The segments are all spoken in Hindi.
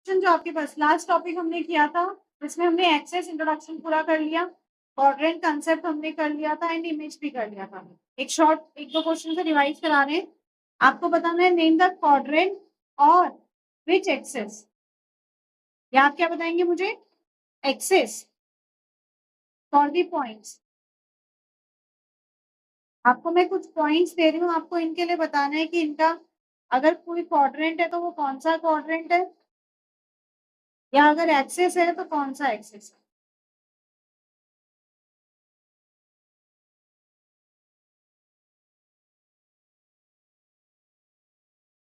जो आपके पास लास्ट टॉपिक हमने किया था, इसमें हमने एक्सेस इंट्रोडक्शन पूरा कर लिया, क्वाड्रेंट कंसेप्ट हमने कर लिया था एंड इमेज भी कर लिया था। एक दो क्वेश्चन से रिवाइज करा रहे हैं। आपको बताना है नेम द क्वाड्रेंट और विच एक्सेस। या आप क्या बताएंगे मुझे? Axes for the points. आपको मैं कुछ पॉइंट्स दे रही हूँ, आपको इनके लिए बताना है कि इनका अगर कोई क्वाड्रेंट है तो वो कौन सा क्वाड्रेंट है, या अगर एक्सेस है तो कौन सा एक्सेस है।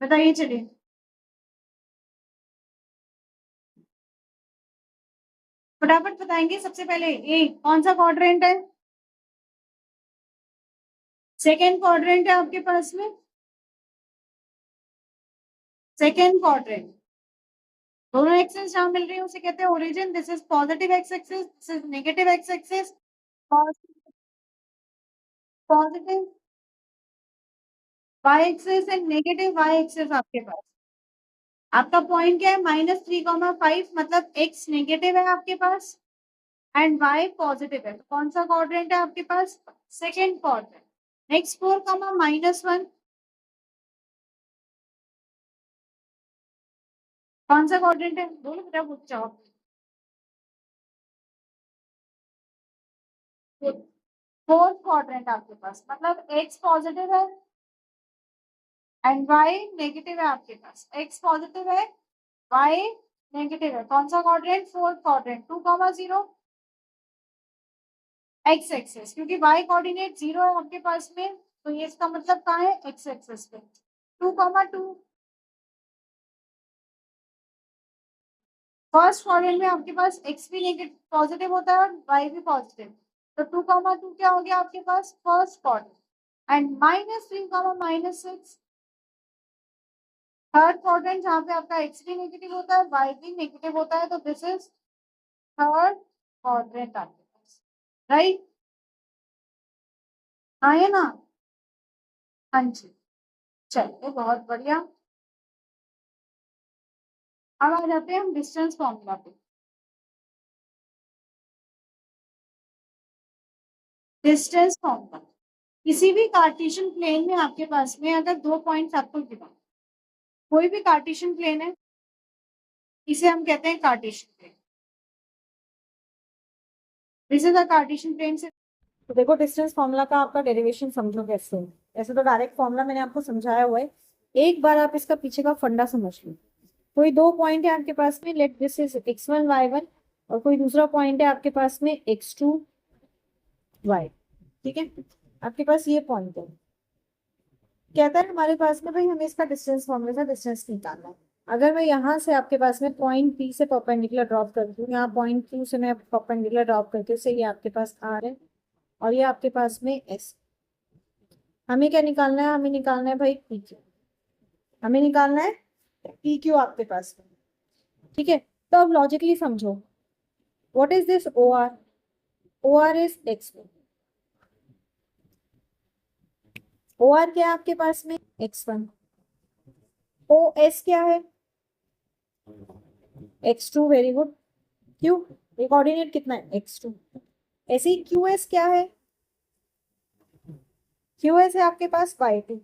बताइए चलिए। फटाफट बताएंगे। सबसे पहले ए कौन सा क्वाड्रेंट है? सेकेंड क्वाड्रेंट है आपके पास में। सेकेंड क्वाड्रेंट दोनों एक्सेस जहां मिल रही है उसे कहते हैं origin. This is positive X axis, this is negative X axis. Positive Y axis and negative Y axis आपके पास। आपका पॉइंट क्या है? -3,5, मतलब एक्स नेगेटिव है आपके पास एंड वाई पॉजिटिव है। तो कौन सा क्वाड्रेंट है आपके पास? Second quadrant. नेक्स्ट 4,-1 कौन सा क्वाड्रेंट है? बोलो बेटा, पूछ जाओ। फोर्थ क्वाड्रेंट आपके पास, मतलब एक्स पॉजिटिव है एंड वाई नेगेटिव है आपके पास। एक्स पॉजिटिव है, वाई नेगेटिव है। कौन सा quadrant? Fourth quadrant. 2,0 X axes, क्योंकि वाई कोऑर्डिनेट 0 है आपके पास में, तो ये इसका मतलब कहाँ है? एक्स एक्सेस पे। 2,2 फर्स्ट क्वाड्रेंट में आपके पास एक्स भी नेगेटिव पॉजिटिव होता है और वाई भी पॉजिटिव। तो 2,2 क्या हो गया आपके पास? First quadrant. And -3,-6 third quadrant, जहाँ पे आपका एक्स भी नेगेटिव होता है, वाई भी नेगेटिव होता है। तो दिस इज थर्ड क्वाड्रेंट आपके पास, राइट? आए ना? हाँ जी, चलिए बहुत बढ़िया। अब आ जाते हैं हम डिस्टेंस फॉर्मूला पे। डिस्टेंस फॉर्मूला, किसी भी कार्टेशियन प्लेन में आपके पास में अगर दो पॉइंट्स आपको गिवन, कोई भी कार्टेशियन प्लेन है, इसे हम कहते हैं Cartesian plane. This is a Cartesian plane से। तो देखो डिस्टेंस फॉर्मूला का आपका डेरिवेशन समझो कैसे है। ऐसे तो डायरेक्ट फॉर्मूला मैंने आपको समझाया हुआ है, एक बार आप इसका पीछे का फंडा समझ लो। कोई दो पॉइंट है आपके पास में, let this is x1 y1, और कोई दूसरा पॉइंट है आपके पास में x2 y। ठीक है, आपके पास ये पॉइंट है। कहता है हमारे पास में भाई हमें इसका डिस्टेंस फॉर्मूला से डिस्टेंस निकालना है। अगर मैं यहाँ से आपके पास में पॉइंट पी से परपेंडिकुलर ड्रॉप करती हूँ, यहाँ पॉइंट क्यू से मैं परपेंडिकुलर ड्रॉप करती हूँ, से ये आपके पास आर है और ये आपके पास में एस। हमें क्या निकालना है? हमें निकालना है भाई पी क्यू। हमें निकालना है पी क्यू आपके पास में। ठीक है, तो अब लॉजिकली समझो, what is this O R? O R is X. O R क्या है आपके पास में? x1। ओ एस क्या है? x2। Very good. क्यू, ये कोऑर्डिनेट कितना है? x2। ऐसे ही क्यू एस क्या है? क्यू एस है आपके पास y2।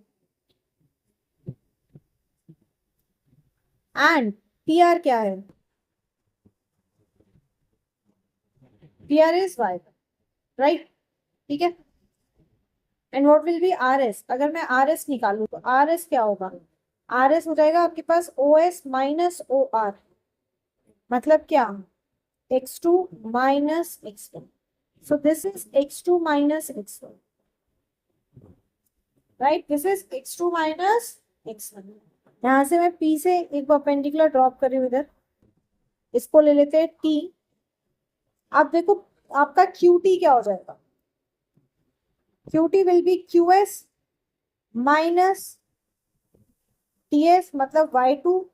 एंड पी आर क्या है? P R is y1, right? ठीक है, and what will be R S? अगर मैं आर एस निकालू तो आर एस क्या होगा? आर एस हो जाएगा आपके पास O S minus O R. मतलब क्या? x2 minus x1। So this is x2 minus x1, right? This is x2 minus x1। यहाँ से मैं p से एक परपेंडिकुलर ड्रॉप कर रही हूँ इधर, इसको ले लेते हैं t। आप देखो आपका qt क्या हो जाएगा? qt will be qs minus ts, मतलब y2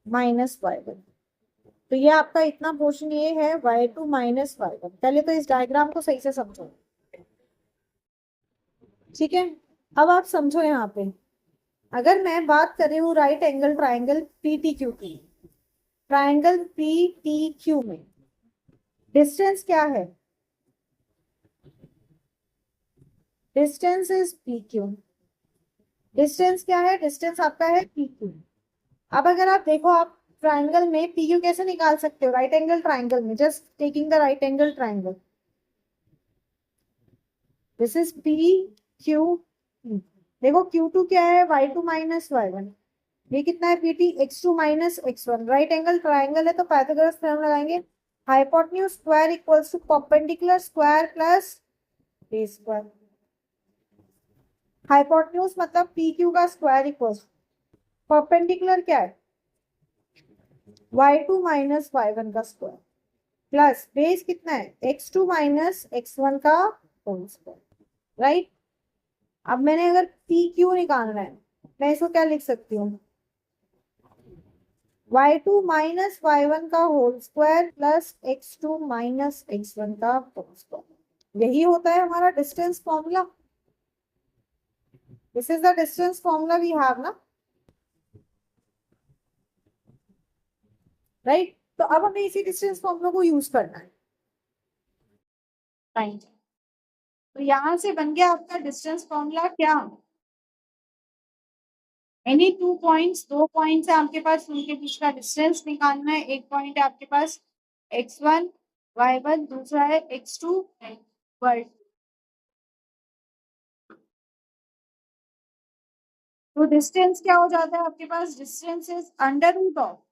माइनस y1। तो ये आपका इतना पोर्शन ये है y2 माइनस y1। पहले तो इस डायग्राम को सही से समझो, ठीक है? अब आप समझो यहाँ पे, अगर मैं बात कर रही हूँ राइट एंगल ट्राइंगल पीटीक्यू की, ट्राइंगल पी टी क्यू में डिस्टेंस क्या है? Distance is P Q. Distance क्या है? डिस्टेंस आपका है पी क्यू। अब अगर आप देखो, आप ट्राइंगल में पी क्यू कैसे निकाल सकते हो? राइट एंगल ट्राइंगल में just taking the right angle triangle, this is P Q. देखो Q2 क्या है? Y2 minus Y1। ये कितना है? PT X2 minus X1। Right angle triangle है तो पाइथागोरस थ्योरम लगाएंगे। Hypotenuse square equals to perpendicular square plus base square. Hypotenuse मतलब PQ का स्क्वायर इक्वल्स, परपेंडिकुलर क्या है? Y2 माइनस Y1 का स्क्वायर प्लस बेस कितना है? X2 माइनस X1 का होल स्क्वायर। राइट। अब मैंने अगर PQ निकालना है, मैं इसको क्या लिख सकती हूँ? y2 माइनस y1 का whole square plus x2 minus x1 का होल स्क्वायर। यही होता है हमारा distance formula. This is the distance formula we have ना, राइट? तो अब हमें इसी डिस्टेंस फॉर्मूला को यूज करना है। फाइन। तो यहां से बन गया आपका डिस्टेंस फॉर्मूला क्या? एनी टू पॉइंट्स, दो पॉइंट्स है आपके पास, उनके बीच का डिस्टेंस निकालना है। एक पॉइंट है आपके पास x1 y1, दूसरा है x2 y2। तो डिस्टेंस क्या हो जाता है आपके पास? Distance is under root of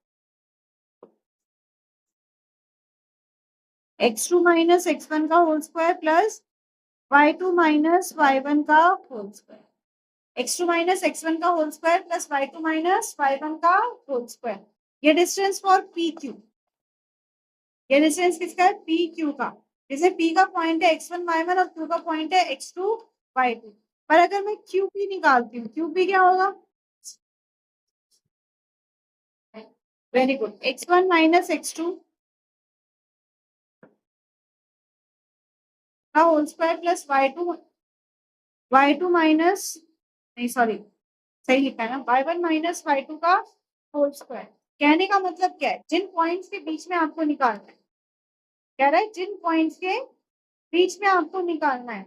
x2 minus x1 का whole square plus y2 minus y1 का whole square. x2 minus x1 का whole square plus y2 minus y1 का होल स्क्वायर। ये डिस्टेंस फॉर PQ। ये डिस्टेंस किसका है? PQ का। जैसे P का पॉइंट है x1 y1 और Q का पॉइंट है x2 y2। पर अगर मैं QP निकालती हूँ, QP क्या होगा? Very good, x1 minus x2 का whole square plus y2 minus, नहीं सॉरी, सही लिखा है ना, y1 माइनस y2 का होल स्क्वायर। कहने का मतलब क्या है? जिन पॉइंट्स के बीच में आपको निकालना है, कह रहा है जिन पॉइंट्स के बीच में आपको निकालना है,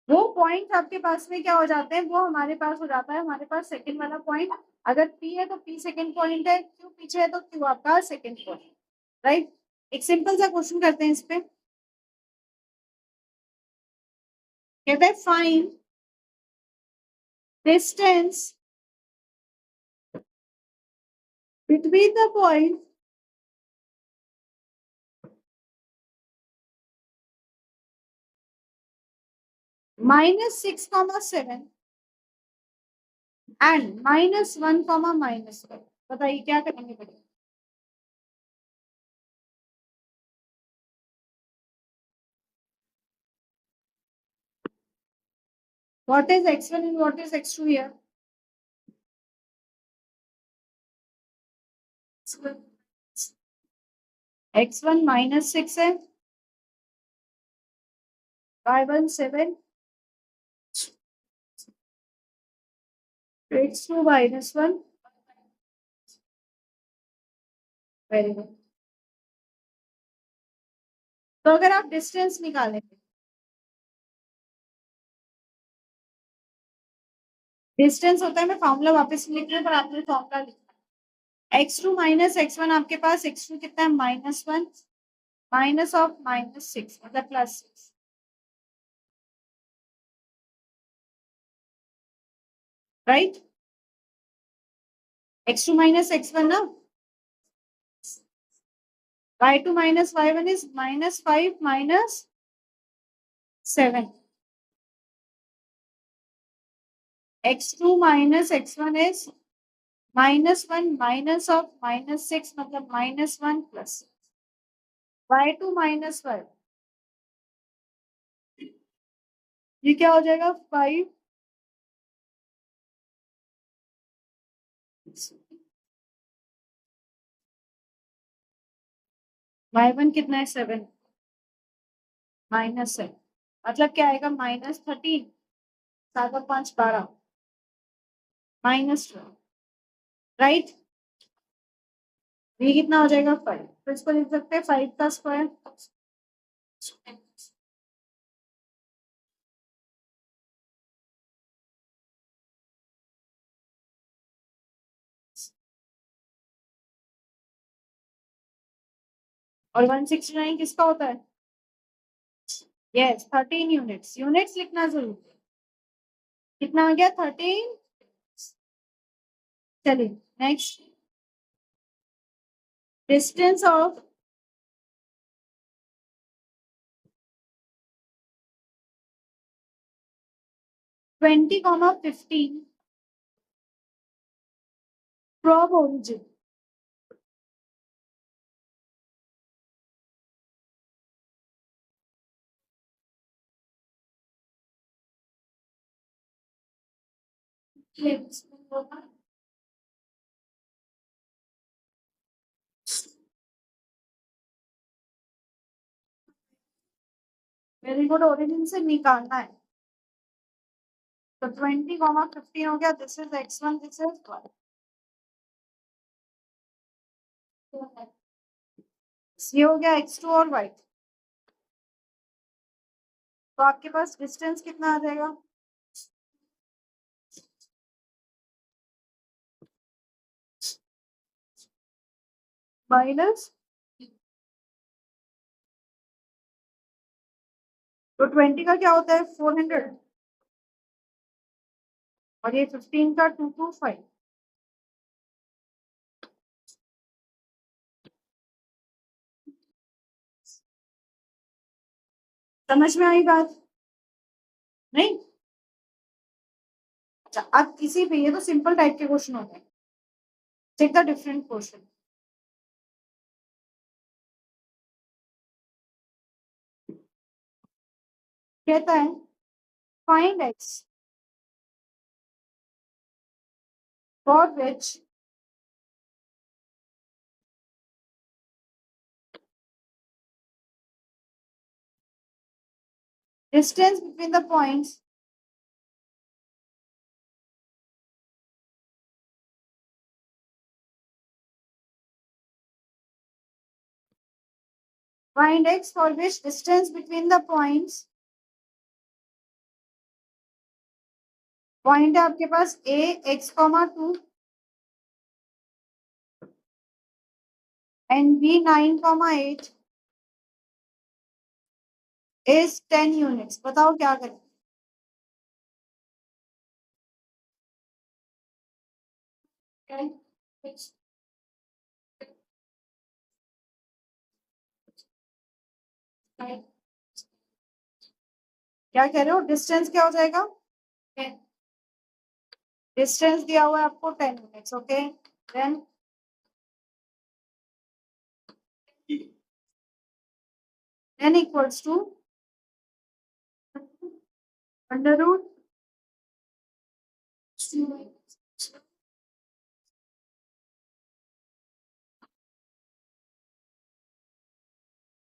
वो पॉइंट आपके पास में क्या हो जाते हैं? वो हमारे पास हो जाता है, हमारे पास सेकंड वाला पॉइंट। अगर P है तो P सेकंड पॉइंट है, Q पीछे है तो Q आपका सेकंड पॉइंट। राइट। एक सिंपल सा क्वेश्चन करते हैं इस पे। कहते हैं find distance between the point -6, 7 and -1, -1। बताइए क्या करेंगे बेटा? What is x1 and what is x2 here? x1 -6 है, y1 7, x2 -1। Very good. तो अगर आप डिस्टेंस निकालेंगे, डिस्टेंस होता है, मैं फॉर्मूला वापस लिख रही हूँ पर आपने फॉर्मूला लिखा। x2 माइनस x1 आपके पास x2 कितना है? -1 माइनस ऑफ -6 मतलब +6। राइट। x2 माइनस x1 ना, y2 minus y1 is -5 -7। x2 minus x1 is -1 minus of -6 मतलब -1 प्लस y2 माइनस y, ये क्या हो जाएगा? 5। y1 कितना है? 7 -7 मतलब क्या आएगा? -13, 7 और 5 12, -12। राइट। ये कितना हो जाएगा 5, तो इसको लिख सकते हैं 5 का स्क्वायर। और 169 किसका होता है? यस 13 यूनिट्स, यूनिट्स लिखना जरूरी है। कितना हो गया 13। चलिए next, distance of 20,15 from origin. Very good, origin से निकालना है। तो 20,15 हो गया, this is x1, this is y। ये हो गया x2 और y। तो आपके पास डिस्टेंस कितना आ जाएगा? माइनस, तो 20 का क्या होता है 400, और ये 15 का 225। समझ में आई बात? नहीं? अच्छा, अब किसी पे, ये तो सिंपल टाइप के क्वेश्चन होते हैं, चेक द डिफरेंट क्वेश्चन। कहता है find x for which distance between the points find x for which distance between the points, point है आपके पास a x,2 and b 9,8 is 10 units. बताओ क्या करें? क्या कह रहे हो, डिस्टेंस क्या हो जाएगा? डिस्टेंस दिया हुआ है आपको 10 units, okay. Then n equals to under root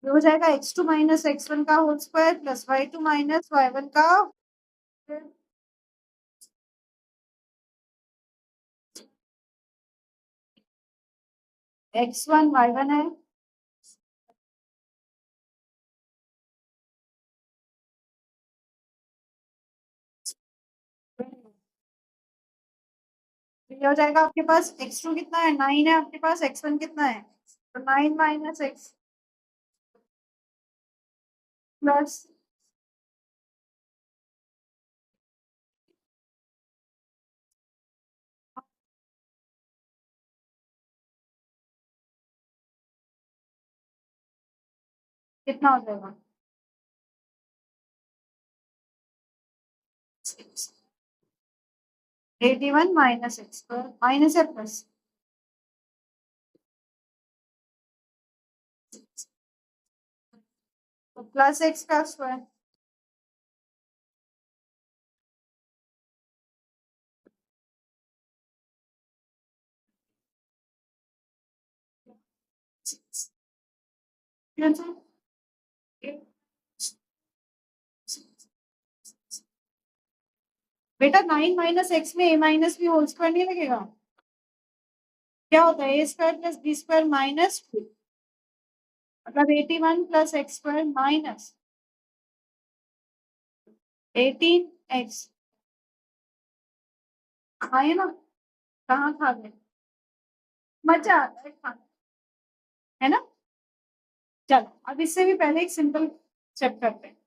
हो जाएगा x2 माइनस x1 का whole square plus y2 minus y1 का। x1 y1 है, ये हो जाएगा आपके पास x2 कितना है 9 है, आपके पास x1 कितना है, तो 9 माइनस x प्लस कितना हो जाएगा 81 माइनस x, तो माइनस है प्लस, तो प्लस x का स्क्वायर। बेटा 9 माइनस एक्स में a minus B whole square नहीं लगेगा? क्या होता है, A square plus B square minus 2, मतलब 81 plus x square minus 18x। खाए ना, कहाँ खा गए, मजा आता है खाना, है ना। चलो अब इससे भी पहले एक सिंपल स्टेप करते हैं।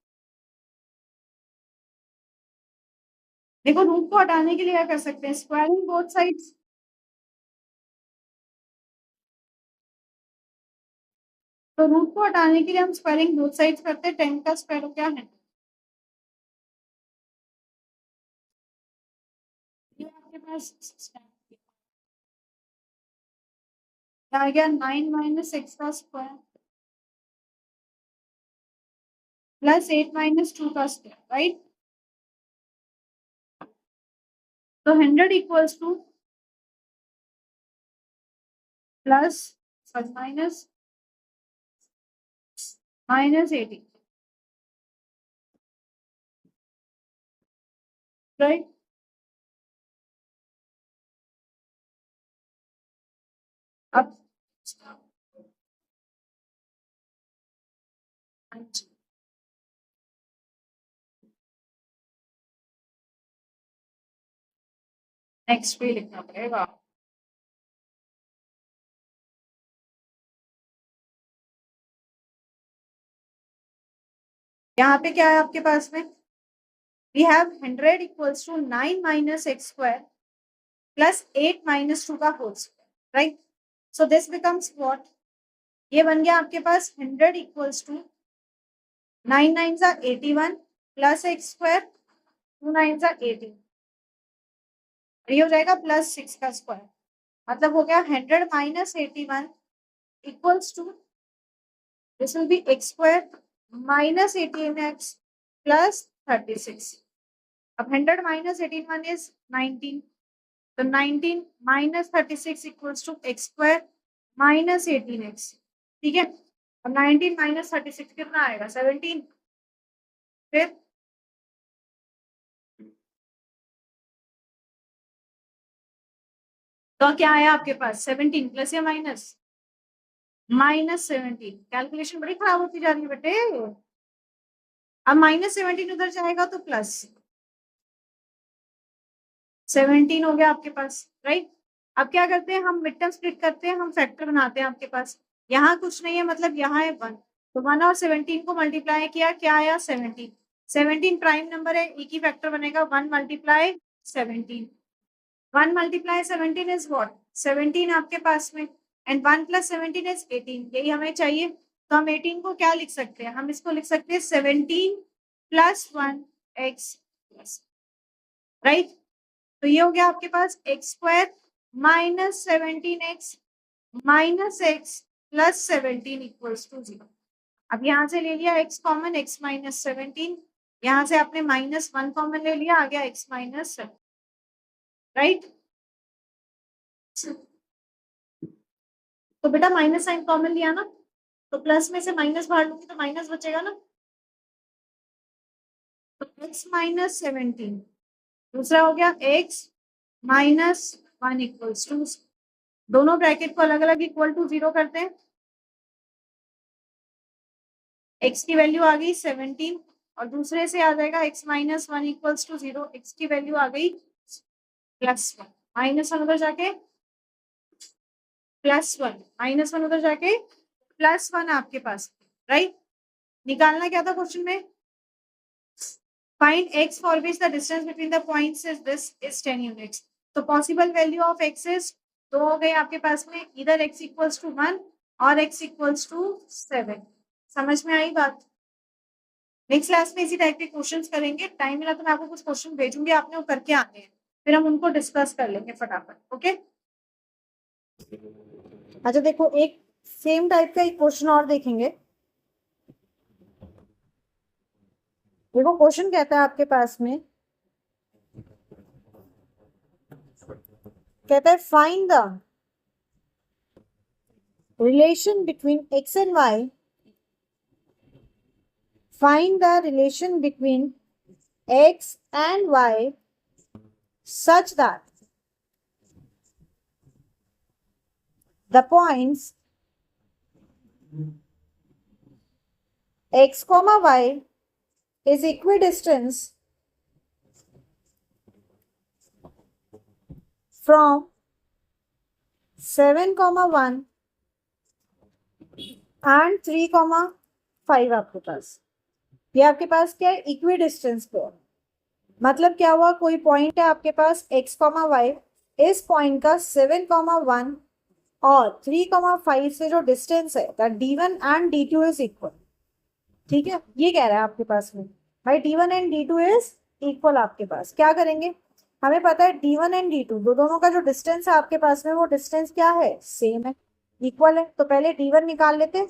देखो रूट को हटाने के लिए क्या कर सकते हैं, स्क्वायरिंग बोथ साइड्स। तो रूट को हटाने के लिए हम स्क्वायरिंग बोथ साइड्स करते हैं। 10 का स्क्वायर क्या है, ये आपके पास आ गया 9 माइनस एक्स का स्क्वायर प्लस 8 माइनस 2 का स्क्वायर, राइट। तो 100 equals two plus minus minus 80, right. अब नेक्स्ट भी लिखना पड़ेगा। यहाँ पे क्या है आपके पास में, we have 100 equals to 9 minus x square plus 8 minus 2 का whole square, right? So this becomes what? ये बन गया आपके पास 100 equals to 9 9 जा 81 plus x square 2 9 जा 18, ये हो जाएगा प्लस 6 का स्क्वायर, मतलब हो गया 100 minus 81 equals to this will be x square minus 18x plus 36. अब 100 minus 81 is 19. तो 19 minus 36 equals to X square minus 18x, ठीक है। अब 19 माइनस 36 कितना आएगा, 17। फिर तो क्या आया आपके पास, 17 प्लस या माइनस, माइनस 17। कैलकुलेशन बड़ी खराब होती जा रही है बेटे। अब माइनस 17 उधर जाएगा तो प्लस 17 हो गया आपके पास, राइट। अब क्या करते हैं, हम मिड टर्म स्प्लिट करते हैं, हम फैक्टर बनाते हैं। आपके पास यहाँ कुछ नहीं है, मतलब यहाँ है 1, तो 1 और 17 को मल्टीप्लाई किया, क्या आया 17। 17 प्राइम नंबर है, एक ही फैक्टर बनेगा, 1 मल्टीप्लाई 17। 1 मल्टीप्लाई 17 इज व्हाट, 17 आपके पास में, एंड 1 प्लस 17 इज 18, यही हमें चाहिए। तो हम 18 को क्या लिख सकते हैं, हम इसको लिख सकते हैं 17 प्लस 1 एक्स प्लस, राइट। तो ये हो गया आपके पास X square minus 17x minus X plus 17 equals to 0। अब यहाँ से ले लिया x कॉमन, x माइनस 17, यहाँ से आपने माइनस 1 कॉमन ले लिया, आ गया x माइनस 7, राइट। तो बेटा माइनस साइन कॉमन लिया ना, तो प्लस में से माइनस बाहर लूंगी तो माइनस बचेगा ना, तो x माइनस 17, दूसरा हो गया x माइनस 1 इक्वल्स टू, दोनों ब्रैकेट को अलग अलग इक्वल टू 0 करते हैं। x की वैल्यू आ गई 17 और दूसरे से आ जाएगा x minus 1 equals to 0, x की वैल्यू आ गई प्लस 1, माइनस 1 उधर जाके प्लस 1, माइनस 1 उधर जाके प्लस 1 आपके पास, राइट। निकालना क्या था क्वेश्चन में, find x for which the distance between the points is this is 10 units. तो possible value of x is, तो हो गए आपके पास में इधर x इक्वल्स टू 1 और x इक्वल्स टू 7। समझ में आई बात। नेक्स्ट क्लास में इसी टाइप के क्वेश्चंस करेंगे, टाइम मिला तो मैं आपको कुछ क्वेश्चन भेजूंगी, आपने वो करके आने हैं, फिर हम उनको डिस्कस कर लेंगे फटाफट, ओके। अच्छा देखो, एक सेम टाइप का एक क्वेश्चन और देखेंगे। देखो क्वेश्चन कहता है आपके पास में, कहता है find the relation between x and y, find the relation between x and y such that the points x, y is equidistant from 7, 1 and 3, 5 आपके पास। ये आपके पास क्या है? इक्वी डिस्टेंस पे। मतलब क्या हुआ, कोई पॉइंट है आपके पास x, y, इस पॉइंट का 7, 1 और 3, 5 से जो डिस्टेंस है that d1 and d2 is equal. ठीक है, ये कह रहा है आपके पास में भाई d1 and d2 is equal. आपके पास क्या करेंगे, हमें पता है d1 एंड d2 दोनों का जो डिस्टेंस है आपके पास में वो डिस्टेंस क्या है? सेम है, इक्वल है। तो पहले d1 निकाल लेते हैं।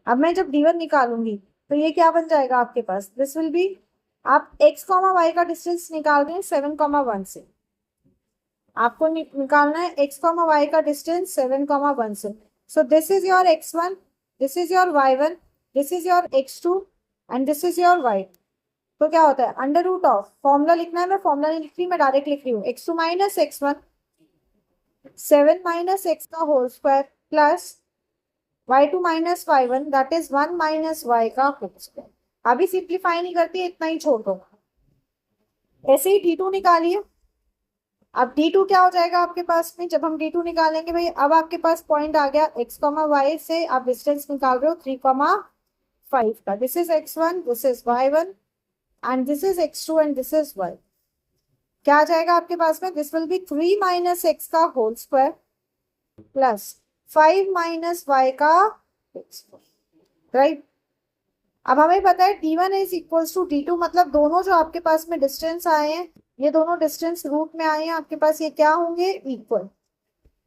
अब मैं जब d1 निकालूंगी तो ये क्या बन जाएगा आपके पास? दिस विल बी, आप x, y का डिस्टेंस निकाल रहे हैं 7, 1 से। आपको निकालना है x, y का डिस्टेंस 7, 1 से। सो this is your x1, this is your y1, this is your x2 and this is your y। तो क्या होता है? अंडर रूट ऑफ, फॉर्मूला लिखना है, मैं फॉर्मूला नहीं लिख रही, मैं डायरेक्ट लिख रही हूँ। x2 minus x1 7 minus x का whole square plus y2 minus y1 that is 1 minus y का होल स्क्वायर। अभी सिंप्लीफाई नहीं करती, इतना ही छोड़ दो। ऐसे ही d2 निकालिए। अब d2 क्या हो जाएगा आपके पास में? जब हम d2 निकालेंगे भाई, अब आपके पास पॉइंट आ गया x, y से आप डिस्टेंस निकाल रहे हो 3, 5 का। This is x1, this is y1 and this is x2 and this is y। क्या आ जाएगा आपके पास में? This will be 3 minus x का whole square plus 5 minus y का राइट। अब हमें पता है d1 is equals to d2, मतलब दोनों जो आपके पास में डिस्टेंस आए हैं, ये दोनों डिस्टेंस रूट में आए हैं आपके पास, ये क्या होंगे? इक्वल।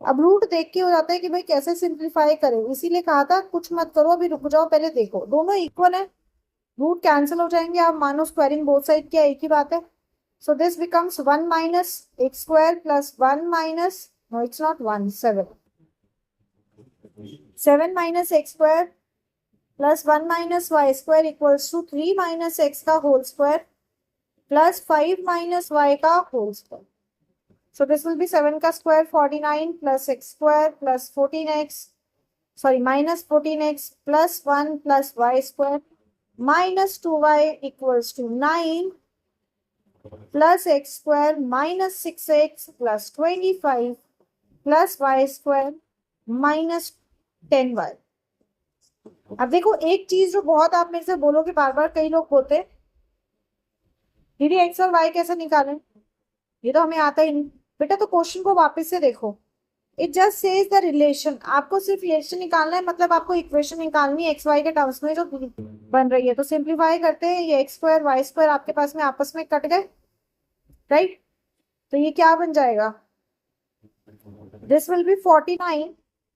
अब रूट देख के हो जाता है कि भाई कैसे सिंप्लीफाई करें, इसीलिए कहा था कुछ मत करो, अभी रुक जाओ, पहले देखो। दोनों इक्वल है, रूट कैंसिल हो जाएंगे, आप मानो स्क्वायरिंग बोथ साइड क्या एक ही बात है। So this becomes 1 minus X square plus 1 minus, no it's not 1, 7 minus X square plus 1 minus Y square equals to 3 minus X का whole square plus 5 minus Y का whole square. So this will be 7 का square 49 plus x square plus 14x, sorry minus 14x plus 1 plus y square minus 2y equals to 9 plus x square minus 6x plus 25 plus y square minus 10y। अब देखो एक चीज जो बहुत आप मेरे से बोलोगे बार बार, कई लोग बोलते दीदी x और y कैसे निकालें, ये तो हमें आता ही नहीं। बेटा तो क्वेश्चन को वापस से देखो, it just says the relation. आपको सिर्फ रिलेशन निकालना है, मतलब आपको इक्वेशन निकालनी है एक्स वाई के टर्म्स में जो बन रही है। तो सिंप्लीफाई करते हैं, ये एक्स स्क्वायर वाई स्क्वायर आपके पास में आपस में कट गए, राइट। तो ये क्या बन जाएगा? This will be 49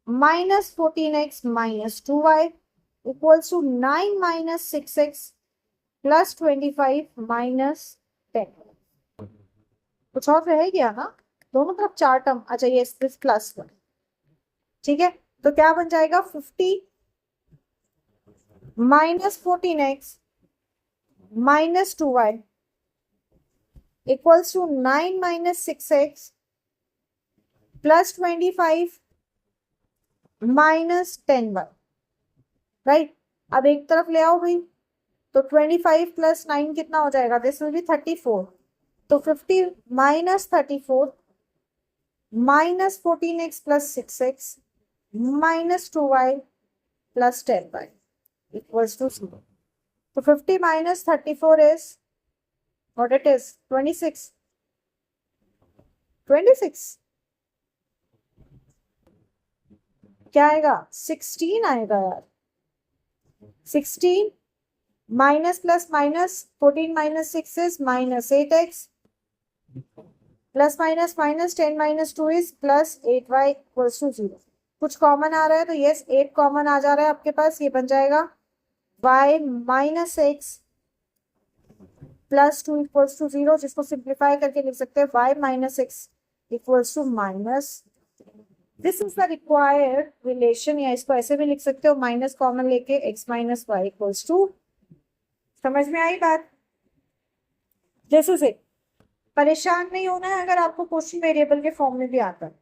minus 14x minus 2y equals to 9 minus 6x plus 25 minus 10। कुछ और रह गया ना? दोनों तरफ 4 टर्म। अच्छा ये दिस प्लस 1, ठीक है। तो क्या बन जाएगा? 50 minus 14x minus 2y equals to 9 minus 6x plus 25 minus 10y, right. अब एक तरफ ले आओ भाई, तो 25 प्लस 9 कितना हो जाएगा? This will be 34। तो 50 minus 34 minus 14x plus 6x minus 2y plus 10y equals to 0। तो 50 minus 34 is what it is? 26। 26 क्या आएगा? 16 आएगा यार। 16 minus plus minus 14 minus 6 is minus 8x plus minus minus 10 minus 2 is plus 8y equals to 0। कुछ कॉमन आ रहा है तो यस 8 कॉमन आ जा रहा है आपके पास, ये बन जाएगा y minus x plus 2 equals to 0, जिसको सिंप्लीफाई करके लिख सकते हैं y minus x equals to minus. This is the required relation, या इसको ऐसे भी लिख सकते हो माइनस कॉमन लेके x minus Y equals to. समझ में आई बात? जैसे से परेशान नहीं होना है अगर आपको क्वेश्चन वेरिएबल के फॉर्म में भी आता है।